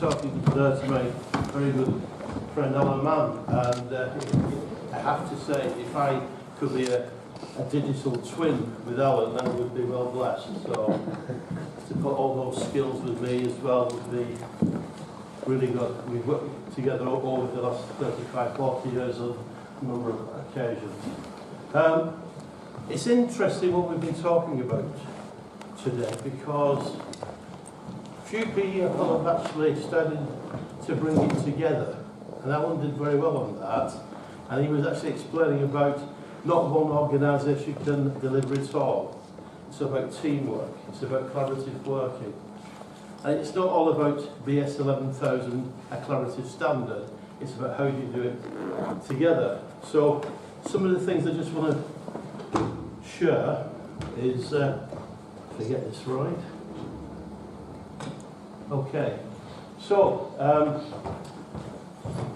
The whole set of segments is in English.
talking to my very good friend Alan Mann, and I have to say, if I could be a digital twin with Alan, then I would be well blessed. So to put all those skills with me as well would be really good. We've worked together over the last 35, 40 years on a number of occasions. It's interesting what we've been talking about today, because few people have actually started to bring it together, and Alan did very well on that, and he was actually explaining about not one organisation can deliver it all. It's about teamwork, it's about collaborative working, and it's not all about BS 11,000, a collaborative standard, it's about how you do it together. So some of the things I just want to share is, if I get this right. Okay, so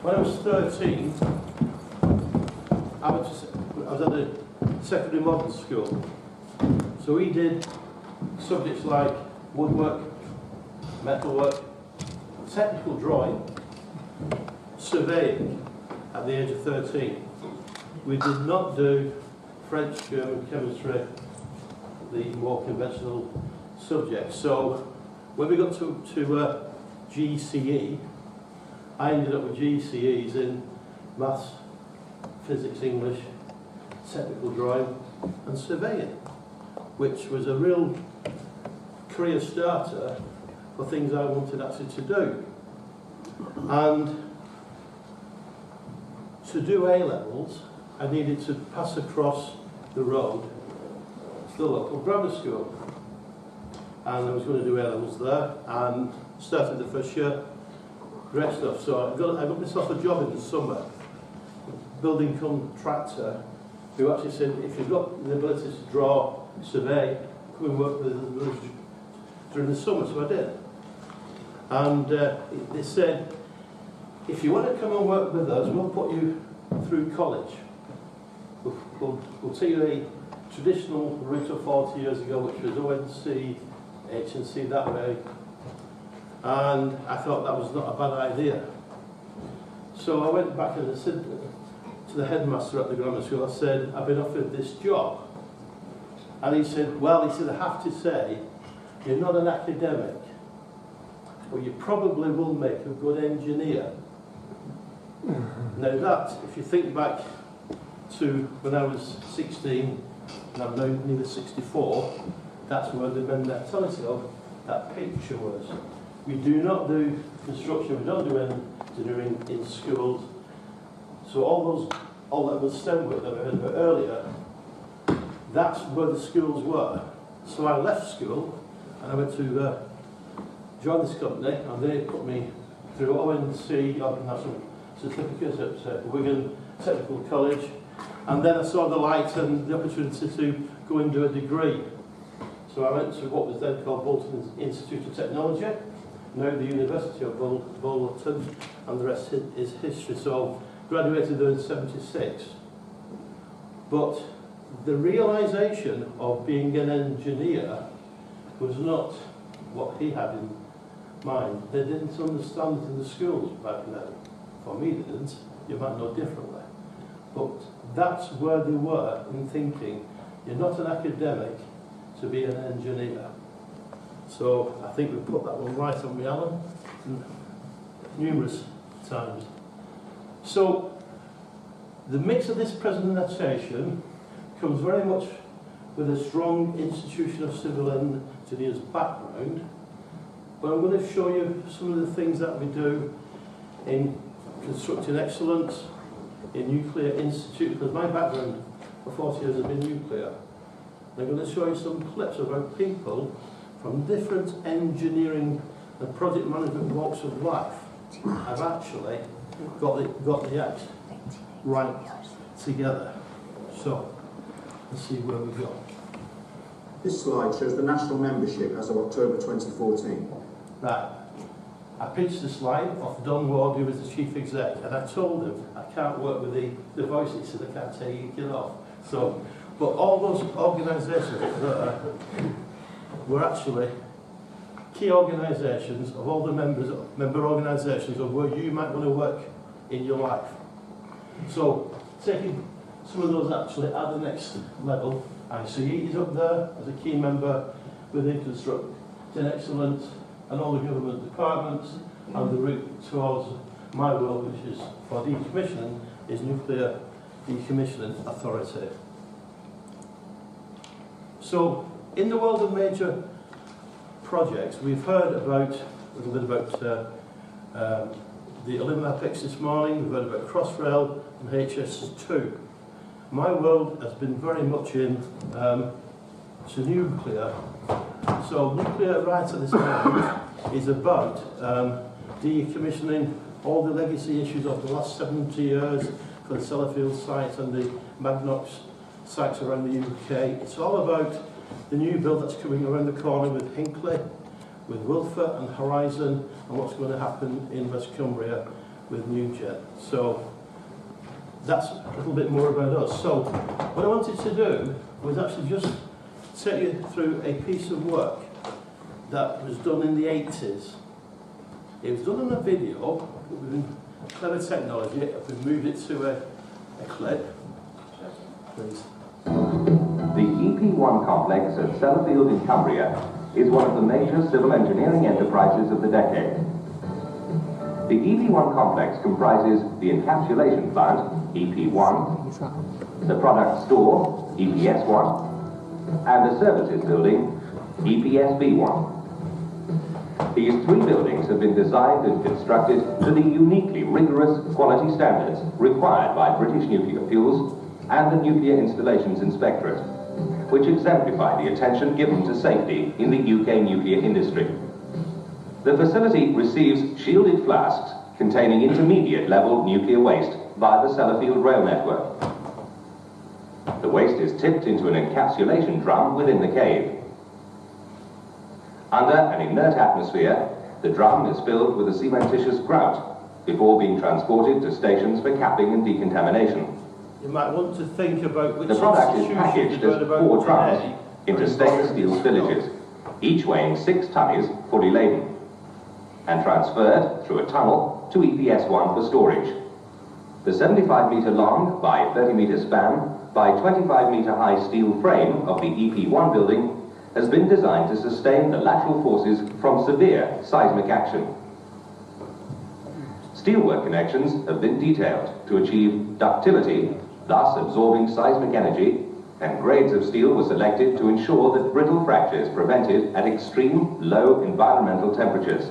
when I was 13, I was at a secondary modern school. So we did subjects like woodwork, metalwork, technical drawing, surveying at the age of 13. We did not do French, German, chemistry, the more conventional subjects. So when we got to GCE, I ended up with GCEs in maths, physics, English, technical drawing and surveying, which was a real career starter for things I wanted actually to do. And to do A-levels, I needed to pass across the road to the local grammar school. And I was going to do A-levels there, and started the first year, great stuff. So I got myself a job in the summer, building contractor, who actually said, if you've got the ability to draw, survey, come and work with us during the summer. So I did. And they said, if you want to come and work with us, we'll put you through college. We'll take you a traditional route of 40 years ago, which was ONC, HNC that way, and I thought that was not a bad idea. So I went back and I said to the headmaster at the grammar school, I said, I've been offered this job. And he said, well, I have to say, you're not an academic, but you probably will make a good engineer. Now that, if you think back to when I was 16, and I'm now nearly 64, that's where the mentality of that picture was. We do not do construction, we don't do engineering in schools. So all that was STEM work that I heard about earlier, that's where the schools were. So I left school and I went to join this company, and they put me through ONC, I can have some certificates at Wigan Technical College, and then I saw the light and the opportunity to go and do a degree. So I went to what was then called Bolton Institute of Technology, now the University of Bolton, and the rest is history. So graduated there in '76. But the realisation of being an engineer was not what he had in mind. They didn't understand it in the schools back then. For me, they didn't. You might know differently. But that's where they were in thinking, you're not an academic to be an engineer. So I think we put that one right on me, Alan, numerous times. So the mix of this presentation comes very much with a strong institution of civil engineers background, but I'm going to show you some of the things that we do in constructing excellence, in nuclear institute, because my background for 40 years has been nuclear. I'm going to show you some clips about people from different engineering and project management walks of life. I've actually got the act right together. So, let's see where we go. This slide shows the national membership as of October 2014. Right. I pitched the slide off Don Ward, who was the chief exec, and I told him I can't work with the voice. He said, I can't take it off. So, but all those organisations that were actually key organisations, of all the member organisations of where you might want to work in your life. So taking some of those actually at the next level, ICE is up there as a key member within Construct, in Excellence, and all the government departments, and the route towards my world, which is for decommissioning, is Nuclear Decommissioning Authority. So, in the world of major projects, we've heard about a little bit about the Olympics this morning. We've heard about Crossrail and HS2. My world has been very much in to nuclear. So nuclear right at this moment is about decommissioning all the legacy issues of the last 70 years for the Sellafield site and the Magnox sites around the UK. It's all about the new build that's coming around the corner with Hinkley, with Wilfer and Horizon, and what's going to happen in West Cumbria with NewGen. So that's a little bit more about us. So what I wanted to do was actually just take you through a piece of work that was done in the 80s. It was done on a video with clever technology. We've moved it to a clip. Please. The EP1 complex at Sellafield in Cumbria is one of the major civil engineering enterprises of the decade. The EP1 complex comprises the encapsulation plant, EP1, the product store, EPS1, and the services building, EPSB1. These three buildings have been designed and constructed to the uniquely rigorous quality standards required by British Nuclear Fuels and the Nuclear Installations Inspectorate, which exemplify the attention given to safety in the UK nuclear industry. The facility receives shielded flasks containing intermediate level nuclear waste via the Sellafield rail network. The waste is tipped into an encapsulation drum within the cave. Under an inert atmosphere, the drum is filled with a cementitious grout before being transported to stations for capping and decontamination. You might want to think about which the product is institutions packaged you've as heard about 4 drums today. into stainless steel spillages, each weighing 6 tonnes fully laden, and transferred through a tunnel to EPS1 for storage. The 75-metre long by 30-metre span by 25-metre high steel frame of the EP1 building has been designed to sustain the lateral forces from severe seismic action. Steelwork connections have been detailed to achieve ductility, thus absorbing seismic energy, and grades of steel were selected to ensure that brittle fractures prevented at extreme low environmental temperatures.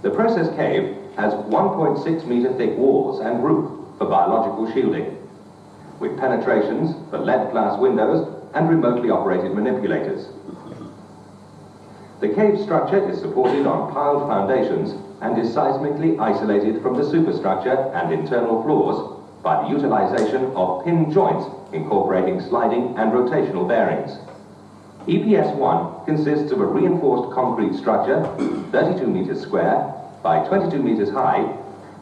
The process cave has 1.6 metre thick walls and roof for biological shielding, with penetrations for lead glass windows and remotely operated manipulators. The cave structure is supported on piled foundations and is seismically isolated from the superstructure and internal floors by the utilization of pin joints incorporating sliding and rotational bearings. EPS1 consists of a reinforced concrete structure, 32 metres square by 22 metres high,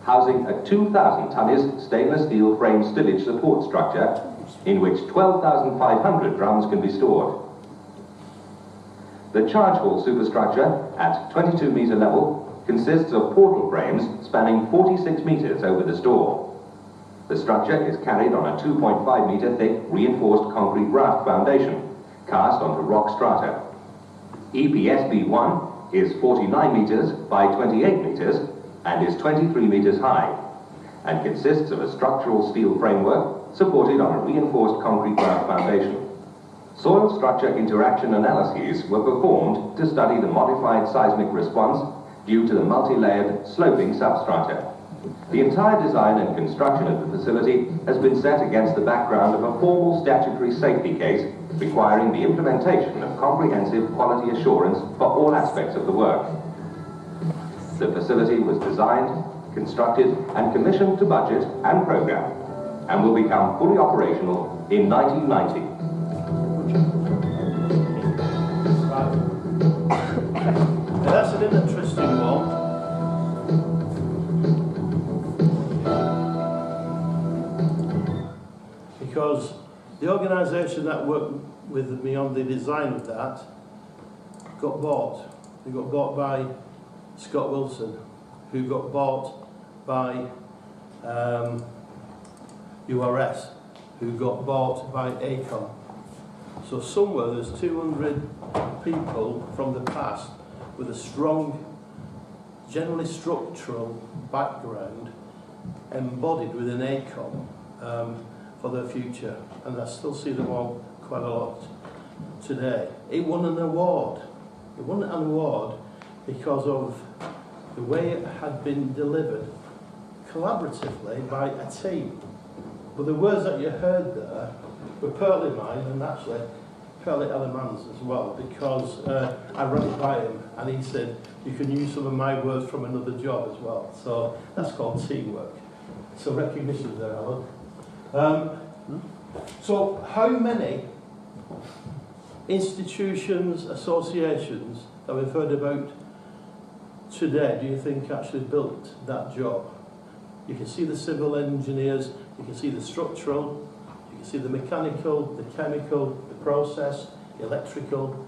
housing a 2,000 tonnes stainless steel frame stillage support structure in which 12,500 drums can be stored. The charge hall superstructure at 22 metre level consists of portal frames spanning 46 metres over the store. The structure is carried on a 2.5 metre thick reinforced concrete raft foundation cast onto rock strata. EPSB1 is 49 metres by 28 metres and is 23 metres high, and consists of a structural steel framework supported on a reinforced concrete raft foundation. Soil structure interaction analyses were performed to study the modified seismic response due to the multi-layered sloping substrata. The entire design and construction of the facility has been set against the background of a formal statutory safety case requiring the implementation of comprehensive quality assurance for all aspects of the work. The facility was designed, constructed and commissioned to budget and program, and will become fully operational in 1990. Now that's an interesting one. Because the organisation that worked with me on the design of that got bought. They got bought by Scott Wilson, who got bought by URS, who got bought by Acon. So somewhere there's 200 people from the past with a strong, generally structural background embodied within Acon for their future. And I still see them all quite a lot today. It won an award. It won an award because of the way it had been delivered collaboratively by a team. But the words that you heard there were partly mine and actually partly Alemann's as well, because I ran it by him and he said, you can use some of my words from another job as well. So that's called teamwork. So recognition there, Alan. So how many institutions, associations that we've heard about today do you think actually built that job? You can see the civil engineers, you can see the structural, you can see the mechanical, the chemical, the process, the electrical.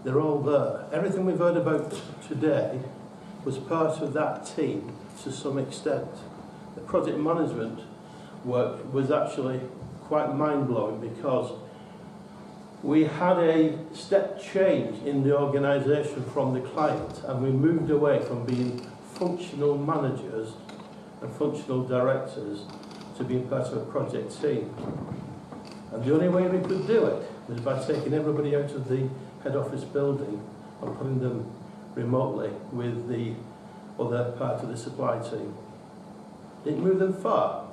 They're all there. Everything we've heard about today was part of that team to some extent. The project management work was actually quite mind-blowing because we had a step change in the organisation from the client, and we moved away from being functional managers and functional directors to being part of a project team. And the only way we could do it was by taking everybody out of the head office building and putting them remotely with the other part of the supply team. Didn't move them far,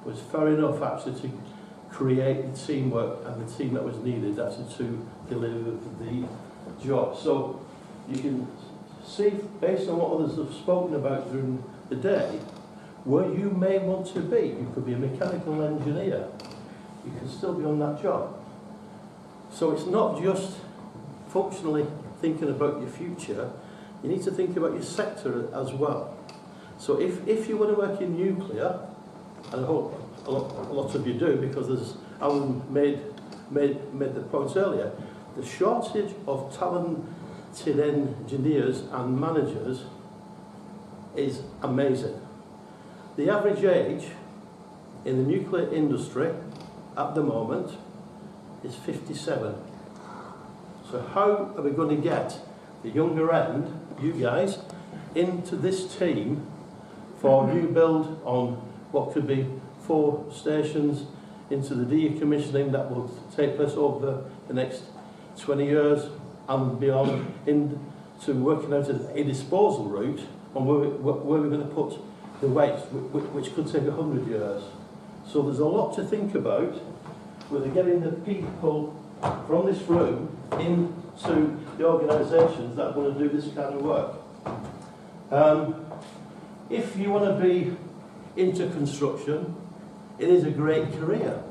but it was far enough actually to create the teamwork and the team that was needed actually to deliver the job. So you can see, based on what others have spoken about during the day, where you may want to be. You could be a mechanical engineer. You can still be on that job. So it's not just functionally thinking about your future, you need to think about your sector as well. So if you want to work in nuclear, and I hope a lot of you do, because as Alan made the point earlier, the shortage of talented engineers and managers is amazing. The average age in the nuclear industry at the moment is 57. So how are we going to get the younger end, you guys, into this team for new build on what could be 4 stations, into the decommissioning that will take place over the next 20 years and beyond, into working out a disposal route on where we're going to put the waste, which could take 100 years. So there's a lot to think about with getting the people from this room into the organisations that want to do this kind of work. If you want to be into construction, it is a great career.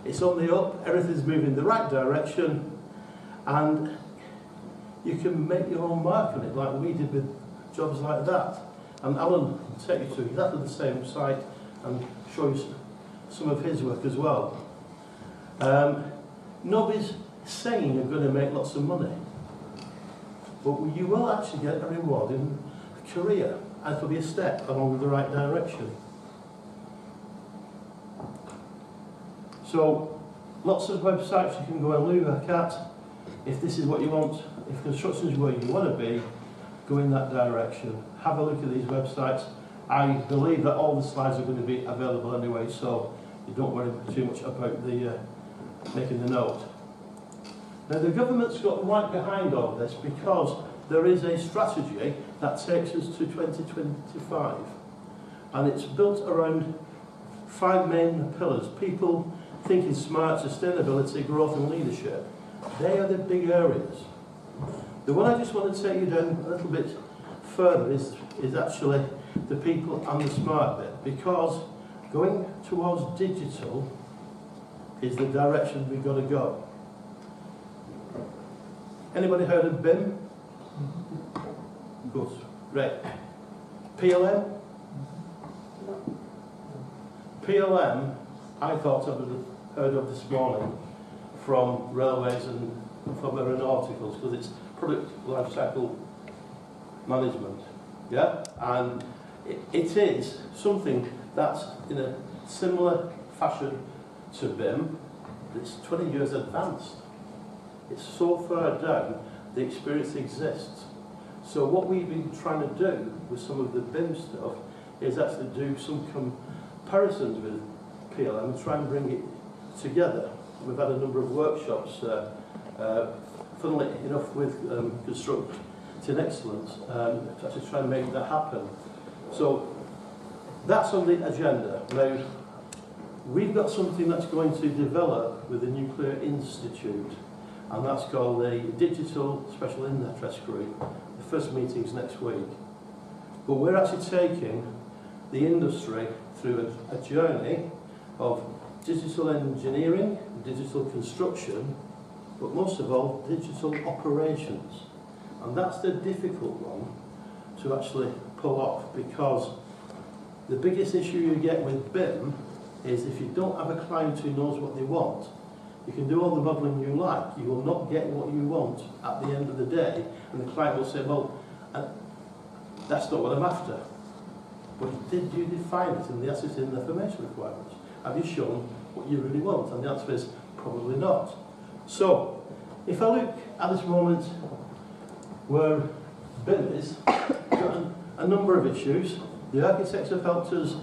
It's on the up, everything's moving in the right direction, and you can make your own mark on it like we did with jobs like that. And Alan will take you to exactly the same site and show you some of his work as well. Nobody's saying you're going to make lots of money, but you will actually get a rewarding career, and it'll be a step along the right direction. So, lots of websites you can go and look at. If this is what you want, if construction is where you want to be, go in that direction. Have a look at these websites. I believe that all the slides are going to be available anyway, so you don't worry too much about the making the note. Now, the government's got right behind all this because there is a strategy that takes us to 2025, and it's built around 5 main pillars: people, thinking smart, sustainability, growth and leadership. They are the big areas. The one I just want to take you down a little bit further is actually the people and the smart bit, because going towards digital is the direction we've got to go. Anybody heard of BIM? Good. Right. PLM? PLM, I thought I would have heard of this morning from railways and from aeronauticals, because it's product life cycle management. Yeah, and it is something that's in a similar fashion to BIM. It's 20 years advanced. It's so far down, the experience exists. So what we've been trying to do with some of the BIM stuff is actually do some comparisons with PLM and try and bring it together. We've had a number of workshops, funnily enough, with Construction Excellence, to actually try and make that happen. So that's on the agenda. Now, we've got something that's going to develop with the Nuclear Institute, and that's called the Digital Special Interest Group. The first meeting's next week. But we're actually taking the industry through a journey of digital engineering, digital construction, but most of all, digital operations. And that's the difficult one to actually pull off, because the biggest issue you get with BIM is if you don't have a client who knows what they want, you can do all the modelling you like, you will not get what you want at the end of the day, and the client will say, well, that's not what I'm after. But did you define it in the asset information requirements? Have you shown what you really want? And the answer is probably not. So, if I look at this moment where BIM is, we've got a number of issues. The architects have helped us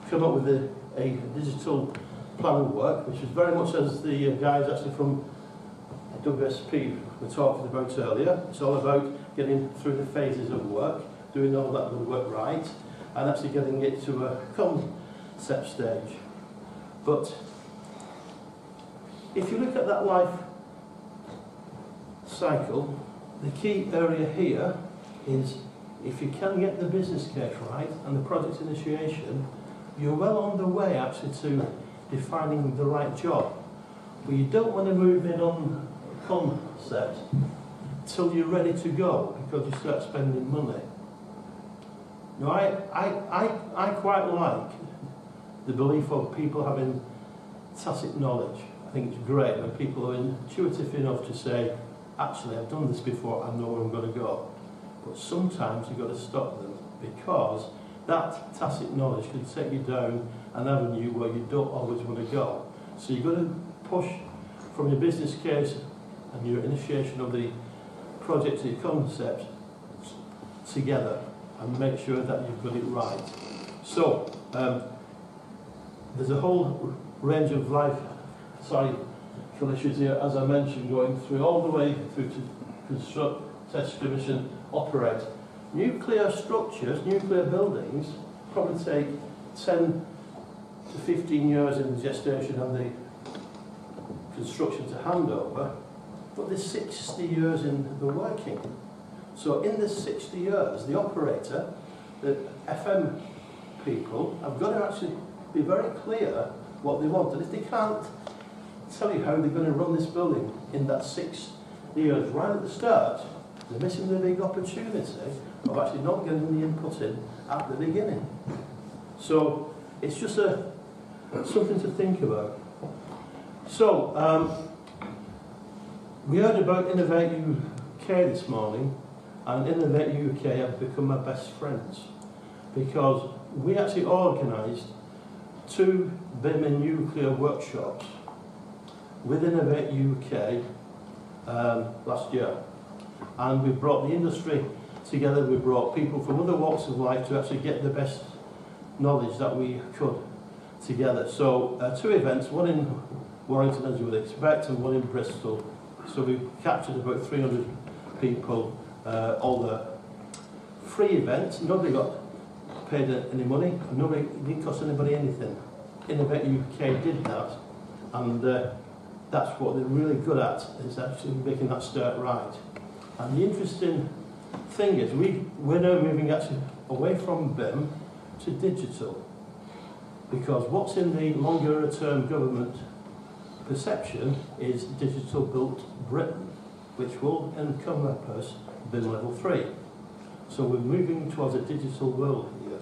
come up with a digital plan of work, which is very much as the guys actually from WSP were talking about earlier. It's all about getting through the phases of work, doing all that good work right, and actually getting it to a concept stage. But if you look at that life cycle, the key area here is if you can get the business case right and the project initiation, you're well on the way actually to defining the right job. But you don't want to move in on concept till you're ready to go, because you start spending money. Now, I quite like the belief of people having tacit knowledge. I think it's great when people are intuitive enough to say, actually, I've done this before, I know where I'm going to go. But sometimes you've got to stop them, because that tacit knowledge can take you down an avenue where you don't always want to go. So you've got to push from your business case and your initiation of the project to your concept together and make sure that you've got it right. So there's a whole range of life cycle issues here, as I mentioned, going through all the way through to construct, test, commission, operate. Nuclear structures, nuclear buildings, probably take 10 to 15 years in the gestation and the construction to handover, but there's 60 years in the working. So in this 60 years, the operator, the FM people, have got to actually be very clear what they want. And if they can't tell you how they're going to run this building in that 6 years right at the start, they're missing the big opportunity of actually not getting the input in at the beginning. So it's just something to think about. So we heard about Innovate UK this morning, and Innovate UK have become my best friends, because we actually organised 2 BIM and nuclear workshops with Innovate UK last year. And we brought the industry together, we brought people from other walks of life to actually get the best knowledge that we could together. So 2 events, one in Warrington as you would expect, and one in Bristol. So we captured about 300 people, all the free events. Nobody got paid any money, and it didn't cost anybody anything. Innovate UK did that, and that's what they're really good at, is actually making that start right. And the interesting thing is we're now moving actually away from BIM to digital, because what's in the longer term government perception is digital built Britain, which will encompass BIM level 3. So we're moving towards a digital world here.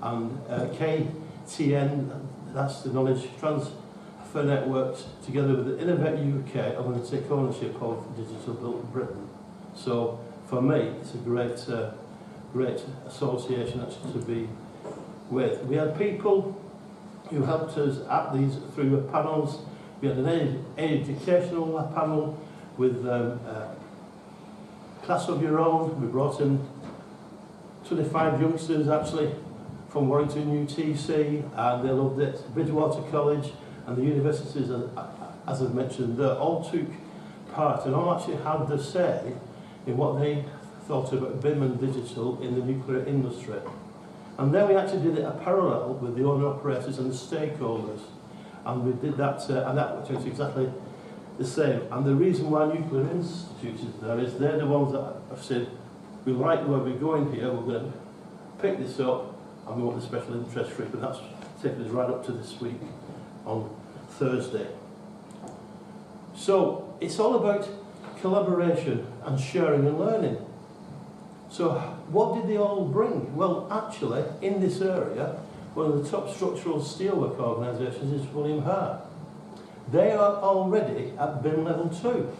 And CHAIN17, that's the knowledge transfer networks, together with the Innovate UK, are going to take ownership of digital built Britain. So for me, it's a great association actually to be with. We had people who helped us at these through panels. We had an educational panel with class of your own. We brought in 25 youngsters actually from Warrington UTC, and they loved it. Bridgewater College and the universities, as I've mentioned, all took part and all actually had their say in what they thought about BIM and digital in the nuclear industry. And then we actually did it a parallel with the owner-operators and the stakeholders. And we did that, and that was exactly the same. And the reason why Nuclear Institute is there is they're the ones that have said, we like where we're going here, we're going to pick this up, and we want the special interest free. But that's taken us right up to this week on Thursday. So it's all about collaboration and sharing and learning. So what did they all bring? Well, actually, in this area, one of the top structural steelwork organisations is William Hart. They are already at BIM level 2.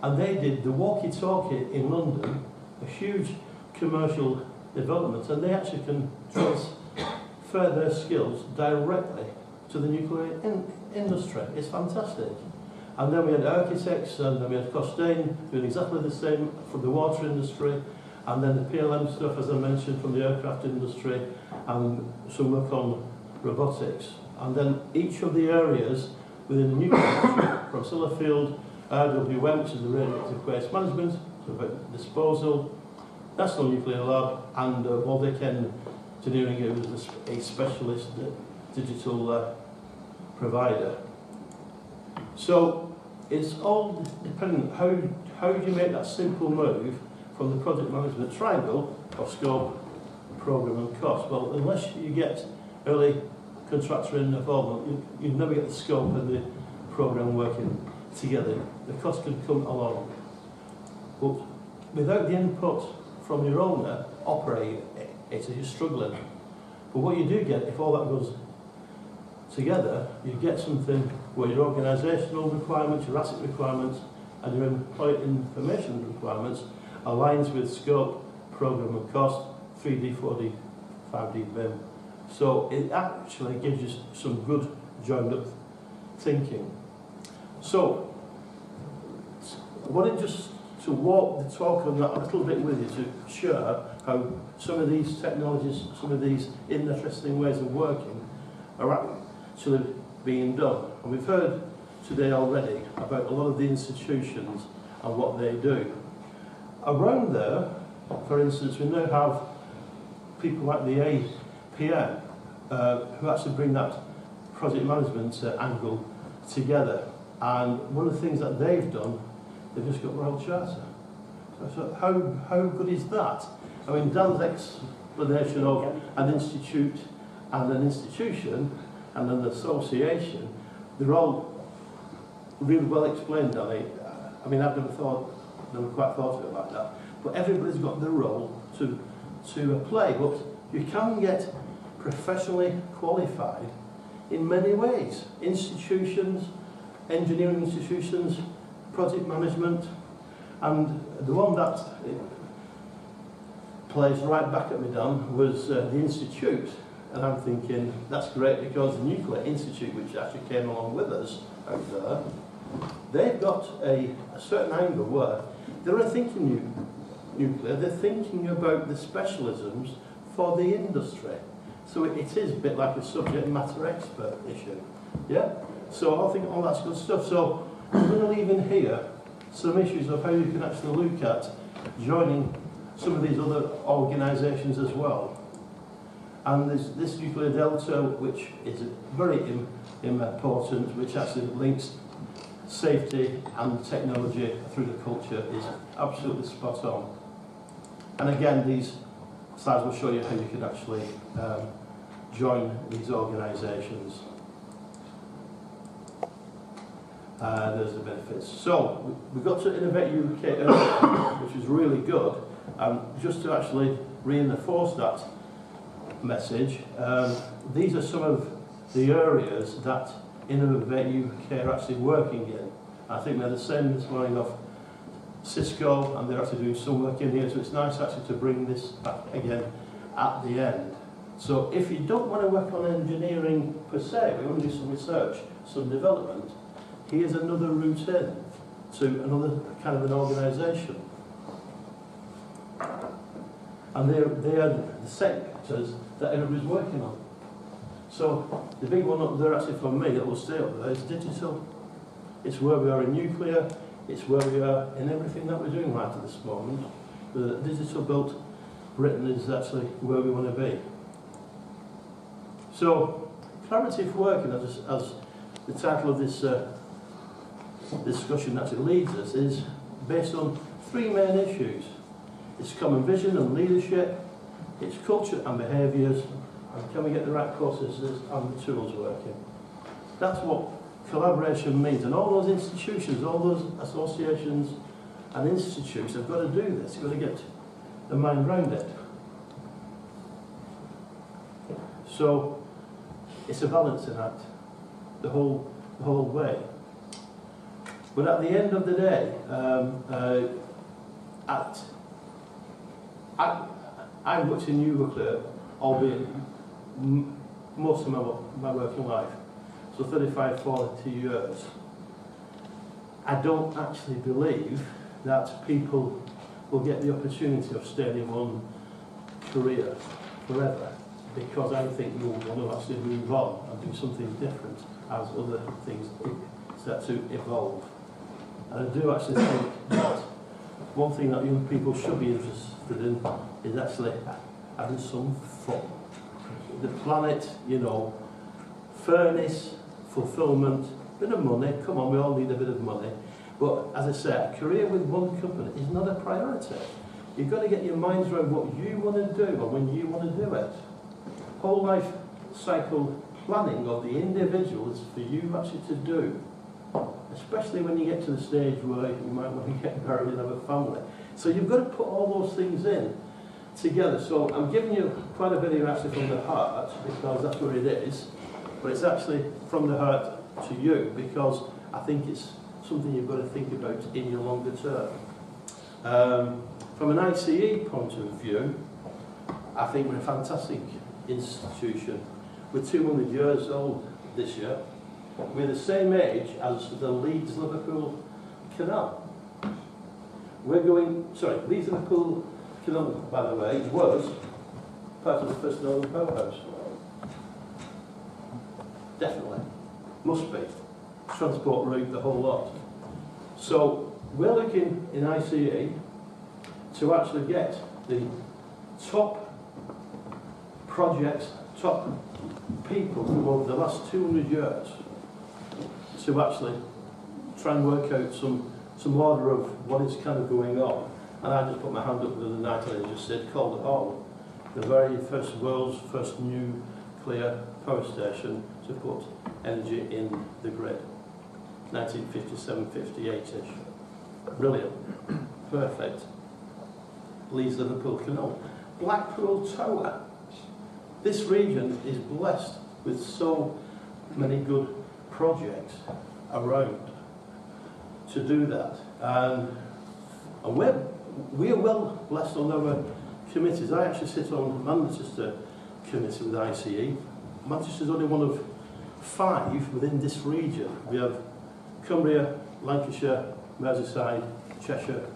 And they did the walkie-talkie in London, a huge commercial development, and they actually can transfer their skills directly to the nuclear industry. It's fantastic. And then we had architects, and then we had Costain doing exactly the same for the water industry, and then the PLM stuff, as I mentioned, from the aircraft industry, and some work on robotics. And then each of the areas within the nuclear industry, from Sellafield, RWM, which is the radioactive waste management, so about disposal, National Nuclear Lab, and Waldeck Engineering, who was a specialist digital provider. So it's all dependent how do you make that simple move from the project management triangle of scope, programme and cost. Well, unless you get early contractor involvement, you never get the scope and the programme working together. The cost can come along. But without the input from your owner, operator, you're struggling. But what you do get, if all that goes together, you get something where your organisational requirements, your asset requirements, and your employee information requirements aligns with scope, programme and cost, 3D, 4D, 5D BIM. So it actually gives you some good joined up thinking. So I wanted just to walk the talk on that a little bit with you to share how some of these technologies, some of these interesting ways of working are actually being done. And we've heard today already about a lot of the institutions and what they do. Around there, for instance, we now have people like the APM who actually bring that project management angle together. And one of the things that they've done, they've just got Royal Charter. So how good is that? I mean, Dan's explanation of an institute and an institution and an association, they're all really well explained, Danny. I mean, I've never quite thought of it like that. But everybody's got their role to play. But you can get professionally qualified in many ways. Institutions, engineering institutions, project management, and the one that plays right back at me, Dan, was the Institute. And I'm thinking, that's great, because the Nuclear Institute, which actually came along with us out there, they've got a certain angle where they're not thinking nuclear, they're thinking about the specialisms for the industry. So it is a bit like a subject matter expert issue. Yeah? So I think all that's good stuff. So I'm going to leave in here some issues of how you can actually look at joining some of these other organisations as well. And there's this Nuclear Delta, which is very important, which actually links safety and technology through the culture, is absolutely spot on. And again, these slides will show you how you can actually join these organisations. There's the benefits. So we got to Innovate UK earlier, which is really good. Just to actually reinforce that message, these are some of the areas that Innovate UK are actually working in. I think they're the same this morning of Cisco, and they're actually doing some work in here, so it's nice actually to bring this back again at the end. So if you don't want to work on engineering per se, we want to do some research, some development, here's another route in to another kind of an organisation. And they are the sectors that everybody's working on. So the big one up there actually for me that will stay up there is digital. It's where we are in nuclear, it's where we are in everything that we're doing right at this moment. The digital built Britain is actually where we want to be. So collaborative working, as the title of this discussion actually leads us, is based on three main issues. It's common vision and leadership, it's culture and behaviours, and can we get the right processes and the tools working. That's what collaboration means, and all those institutions, all those associations and institutes have got to do this, they've got to get the mind round it. So it's a balancing act the whole way. But at the end of the day, I worked in nuclear, albeit most of my working life, so 35, 40 years. I don't actually believe that people will get the opportunity of staying in one career forever, because I think you'll want to actually move on and do something different as other things start to evolve. And I do actually think that one thing that young people should be interested in is actually having some fun. The planet, you know, fairness, fulfilment, bit of money, come on, we all need a bit of money. But as I said, a career with one company is not a priority. You've got to get your minds around what you want to do and when you want to do it. Whole life cycle planning of the individual is for you actually to do, especially when you get to the stage where you might want to get married and have a family. So you've got to put all those things in together. So I'm giving you quite a bit here actually from the heart, because that's where it is, but it's actually from the heart to you, because I think it's something you've got to think about in your longer term. From an ICE point of view, I think we're a fantastic institution. We're 200 years old this year. We're the same age as the Leeds-Liverpool Canal. Leeds-Liverpool Canal, by the way, was part of the first Northern Powerhouse. Definitely. Must be. Transport route, the whole lot. So we're looking in ICE to actually get the top projects, top people from over the last 200 years to actually try and work out some order of what is kind of going on. And I just put my hand up the other night and I just said, called it all. The very first world's first nuclear power station to put energy in the grid. 1957, 58-ish. Brilliant. Perfect. Leeds-Liverpool Canal. Blackpool Tower. This region is blessed with so many good projects around to do that. And we're well blessed on our committees. I actually sit on Manchester committee with ICE. Manchester is only one of 5 within this region. We have Cumbria, Lancashire, Merseyside, Cheshire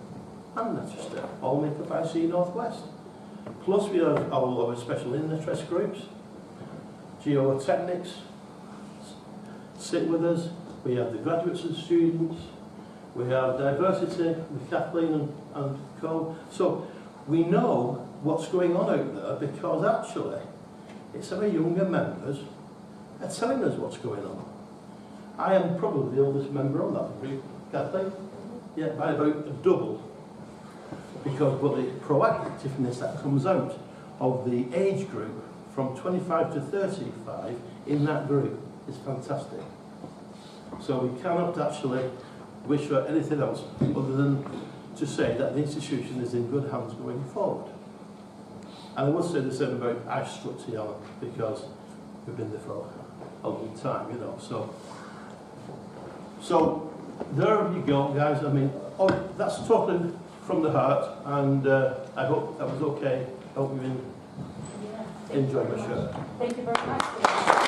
and Manchester, all made up by ICE Northwest. Plus we have all our special interest groups, geotechnics sit with us, we have the graduates and students, we have diversity with Kathleen and co. So we know what's going on out there, because actually it's our younger members are telling us what's going on. I am probably the oldest member on that group, Kathleen, yeah, by about a double. Because but the proactiveness that comes out of the age group from 25 to 35 in that group is fantastic. So we cannot actually wish for anything else other than to say that the institution is in good hands going forward. And I would say the same about Isgar, because we've been there for a long time, you know. So there you go, guys. I mean, oh, that's totally from the heart, and I hope that was okay. I hope you enjoyed my show. Thank you very much.